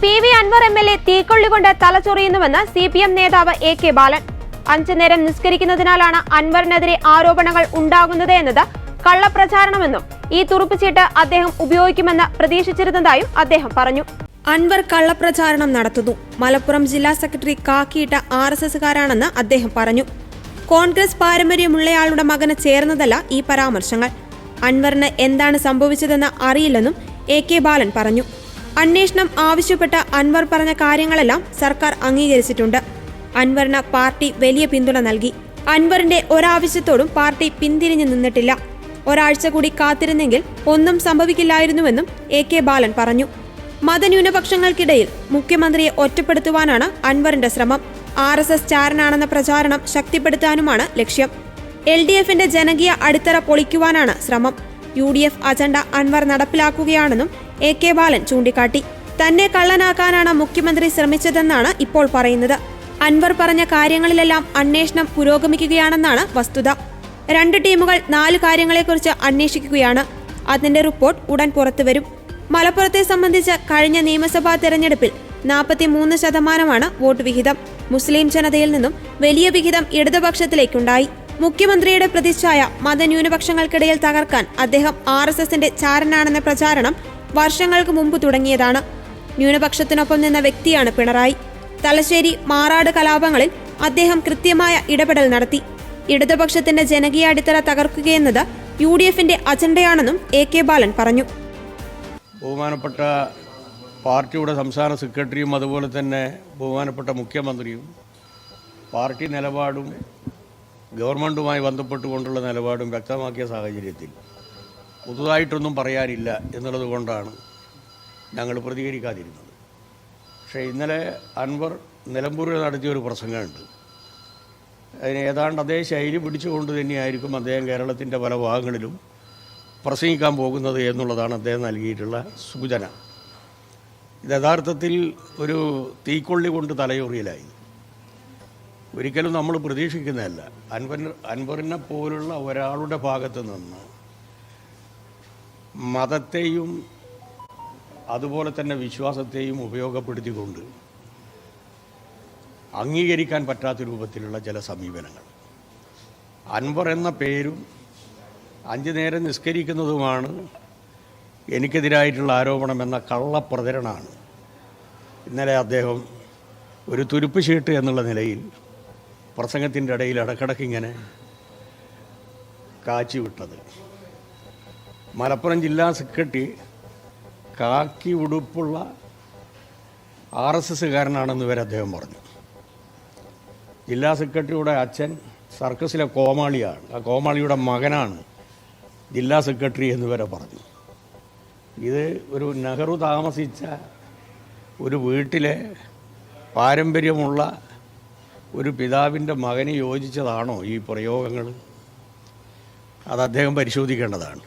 PV Anwar MLA തീക്കൊള്ളികൊണ്ട് തലചൊറിയുന്നുവെന്ന് CPM നേതാവ് AK ബാലൻ. 5 നേരം നിസ്കരിക്കുന്നതിനാലാണ് അൻവറിനെതിരെ ആരോപണങ്ങൾ ഉണ്ടാകുന്നത് എന്നത് കള്ളപ്രചാരണമെന്നും ഈ തുറുപ്പുചീട്ട് അദ്ദേഹം ഉപയോഗിക്കുമെന്ന് പ്രതീക്ഷിച്ചിരുന്നതായും അദ്ദേഹം പറഞ്ഞു. അൻവർ കള്ളപ്രചാരണം നടത്തുന്നു. മലപ്പുറം ജില്ലാ സെക്രട്ടറി കാക്കിയിട്ട RSSകാരാണെന്ന് അദ്ദേഹം പറഞ്ഞു. കോൺഗ്രസ് പാരമ്പര്യമുള്ളയാളുടെ മകന് ചേർന്നതല്ല ഈ പരാമർശങ്ങൾ. അൻവറിന് എന്താണ് സംഭവിച്ചതെന്ന് അറിയില്ലെന്നും AK ബാലൻ പറഞ്ഞു. അന്വേഷണം ആവശ്യപ്പെട്ട അൻവർ പറഞ്ഞ കാര്യങ്ങളെല്ലാം സർക്കാർ അംഗീകരിച്ചിട്ടുണ്ട്. അൻവറിന് പാർട്ടി വലിയ പിന്തുണ നൽകി. അൻവറിന്റെ ഒരാവശ്യത്തോടും പാർട്ടി പിന്തിരിഞ്ഞു നിന്നിട്ടില്ല. ഒരാഴ്ച കൂടി കാത്തിരുന്നെങ്കിൽ ഒന്നും സംഭവിക്കില്ലായിരുന്നുവെന്നും AK ബാലൻ പറഞ്ഞു. മതന്യൂനപക്ഷങ്ങൾക്കിടയിൽ മുഖ്യമന്ത്രിയെ ഒറ്റപ്പെടുത്തുവാനാണ് അൻവറിന്റെ ശ്രമം. RSS ചാരനാണെന്ന പ്രചാരണം ശക്തിപ്പെടുത്താനുമാണ് ലക്ഷ്യം. LDFന്റെ ജനകീയ അടിത്തറ പൊളിക്കുവാനാണ് ശ്രമം. UDF അജണ്ട അൻവർ നടപ്പിലാക്കുകയാണെന്നും AK ബാലൻ ചൂണ്ടിക്കാട്ടി. തന്നെ കള്ളനാക്കാനാണ് മുഖ്യമന്ത്രി ശ്രമിച്ചതെന്നാണ് ഇപ്പോൾ പറയുന്നത്. അൻവർ പറഞ്ഞ കാര്യങ്ങളിലെല്ലാം അന്വേഷണം പുരോഗമിക്കുകയാണെന്നാണ് വസ്തുത. 2 ടീമുകൾ 4 കാര്യങ്ങളെക്കുറിച്ച് അന്വേഷിക്കുകയാണ്. അതിന്റെ റിപ്പോർട്ട് ഉടൻ പുറത്തുവരും. മലപ്പുറത്തെ സംബന്ധിച്ച് കഴിഞ്ഞ നിയമസഭാ തെരഞ്ഞെടുപ്പിൽ 43% വോട്ട് വിഹിതം. മുസ്ലിം ജനതയിൽ നിന്നും വലിയ വിഹിതം ഇടതുപക്ഷത്തിലേക്കുണ്ടായി. മുഖ്യമന്ത്രിയുടെ പ്രതിച്ഛായ മതന്യൂനപക്ഷങ്ങൾക്കിടയിൽ തകർക്കാൻ അദ്ദേഹം RSSന്റെ ചാരനാണെന്ന പ്രചാരണം വർഷങ്ങൾക്ക് മുമ്പ് തുടങ്ങിയതാണ്. ന്യൂനപക്ഷത്തിനൊപ്പം നിന്ന വ്യക്തിയാണ് പിണറായി. തലശ്ശേരി മാറാട് കലാപങ്ങളിൽ അദ്ദേഹം കൃത്യമായ ഇടപെടൽ നടത്തി. ഇടതുപക്ഷത്തിന്റെ ജനകീയ അടിത്തറ തകർക്കുകയെന്നത് UDFന്റെ അജണ്ടയാണെന്നും AK ബാലൻ പറഞ്ഞു. ബഹുമാനപ്പെട്ട പാർട്ടിയുടെ സംസ്ഥാന സെക്രട്ടറിയും അതുപോലെ തന്നെ ബഹുമാനപ്പെട്ട മുഖ്യമന്ത്രിയും പാർട്ടി നിലപാടും ഗവൺമെൻറ്റുമായി ബന്ധപ്പെട്ടുകൊണ്ടുള്ള നിലപാടും വ്യക്തമാക്കിയ സാഹചര്യത്തിൽ പുതുതായിട്ടൊന്നും പറയാനില്ല എന്നുള്ളത് കൊണ്ടാണ് ഞങ്ങൾ പ്രതികരിക്കാതിരുന്നത്. പക്ഷേ ഇന്നലെ അൻവർ നിലമ്പൂരിൽ നടത്തിയൊരു പ്രസംഗമുണ്ട്. അതിന് ഏതാണ്ട് അതേ ശൈലി പിടിച്ചുകൊണ്ട് തന്നെയായിരിക്കും അദ്ദേഹം കേരളത്തിൻ്റെ പല ഭാഗങ്ങളിലും പ്രസംഗിക്കാൻ പോകുന്നത് എന്നുള്ളതാണ് അദ്ദേഹം നൽകിയിട്ടുള്ള സൂചന. ഇത് യഥാർത്ഥത്തിൽ ഒരു തീക്കൊള്ളി കൊണ്ട് തലയൊറിയലായി. ഒരിക്കലും നമ്മൾ പ്രതീക്ഷിക്കുന്നതല്ല. അൻവറിനെ പോലുള്ള ഒരാളുടെ ഭാഗത്ത് നിന്ന് മതത്തെയും അതുപോലെ തന്നെ വിശ്വാസത്തെയും ഉപയോഗപ്പെടുത്തിക്കൊണ്ട് അംഗീകരിക്കാൻ പറ്റാത്ത രൂപത്തിലുള്ള ചില സമീപനങ്ങൾ. അൻവർ എന്ന പേരും 5 നേരം നിസ്കരിക്കുന്നതുമാണ് എനിക്കെതിരായിട്ടുള്ള ആരോപണമെന്ന കള്ളപ്രചരണമാണ് ഇന്നലെ അദ്ദേഹം ഒരു തുരുപ്പ് ചീട്ട് എന്നുള്ള നിലയിൽ പ്രസംഗത്തിൻ്റെ ഇടയിൽ ഇടക്കിടക്കിങ്ങനെ കാച്ചിവിട്ടത്. മലപ്പുറം ജില്ലാ സെക്രട്ടറി കാക്കി ഉടുപ്പുള്ള RSSകാരനാണെന്ന് വരെ അദ്ദേഹം പറഞ്ഞു. ജില്ലാ സെക്രട്ടറിയുടെ അച്ഛൻ സർക്കസിലെ കോമാളിയാണ്, ആ കോമാളിയുടെ മകനാണ് ജില്ലാ സെക്രട്ടറി എന്ന് വരെ പറഞ്ഞു. ഇത് ഒരു നെഹ്റു താമസിച്ച ഒരു വീട്ടിലെ പാരമ്പര്യമുള്ള ഒരു പിതാവിൻ്റെ മകന് യോജിച്ചതാണോ ഈ പ്രയോഗങ്ങൾ? അത് അദ്ദേഹം പരിശോധിക്കേണ്ടതാണ്.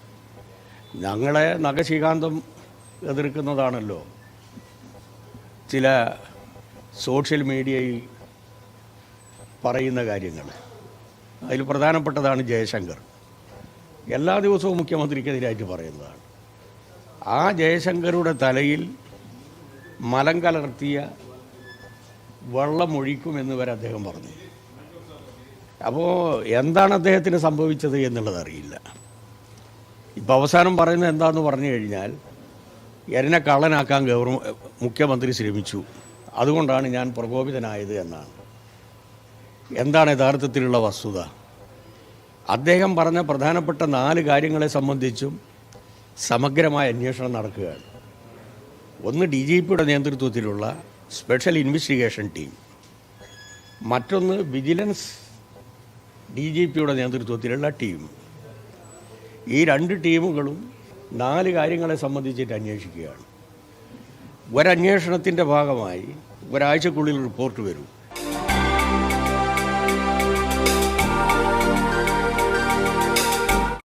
ഞങ്ങളെ നഖശികാന്തം എതിർക്കുന്നതാണല്ലോ ചില സോഷ്യൽ മീഡിയയിൽ പറയുന്ന കാര്യങ്ങൾ. അതിൽ പ്രധാനപ്പെട്ടതാണ് ജയശങ്കർ. എല്ലാ ദിവസവും മുഖ്യമന്ത്രിക്കെതിരായിട്ട് പറയുന്നതാണ്. ആ ജയശങ്കറുടെ തലയിൽ മലം കലർത്തിയ വെള്ളമൊഴിക്കുമെന്ന് വരെ അദ്ദേഹം പറഞ്ഞു. അപ്പോൾ എന്താണ് അദ്ദേഹത്തിന് സംഭവിച്ചത് എന്നുള്ളത് അറിയില്ല. ഇപ്പോൾ അവസാനം പറയുന്നത് എന്താണെന്ന് പറഞ്ഞു കഴിഞ്ഞാൽ എന്നെ കള്ളനാക്കാൻ മുഖ്യമന്ത്രി ശ്രമിച്ചു, അതുകൊണ്ടാണ് ഞാൻ പ്രകോപിതനായത് എന്നാണ്. എന്താണ് യഥാർത്ഥത്തിലുള്ള വസ്തുത? അദ്ദേഹം പറഞ്ഞ പ്രധാനപ്പെട്ട 4 കാര്യങ്ങളെ സംബന്ധിച്ചും സമഗ്രമായ അന്വേഷണം നടക്കുകയാണ്. ഒന്ന് DGPയുടെ നേതൃത്വത്തിലുള്ള സ്പെഷ്യൽ ഇൻവെസ്റ്റിഗേഷൻ ടീം, മറ്റൊന്ന് വിജിലൻസ് DGPയുടെ നേതൃത്വത്തിലുള്ള ടീം. ഈ 2 ടീമുകളും 4 കാര്യങ്ങളെ സംബന്ധിച്ചിട്ട് അന്വേഷിക്കുകയാണ്. ഒരന്വേഷണത്തിൻ്റെ ഭാഗമായി ഒരാഴ്ചക്കുള്ളിൽ റിപ്പോർട്ട് വരും.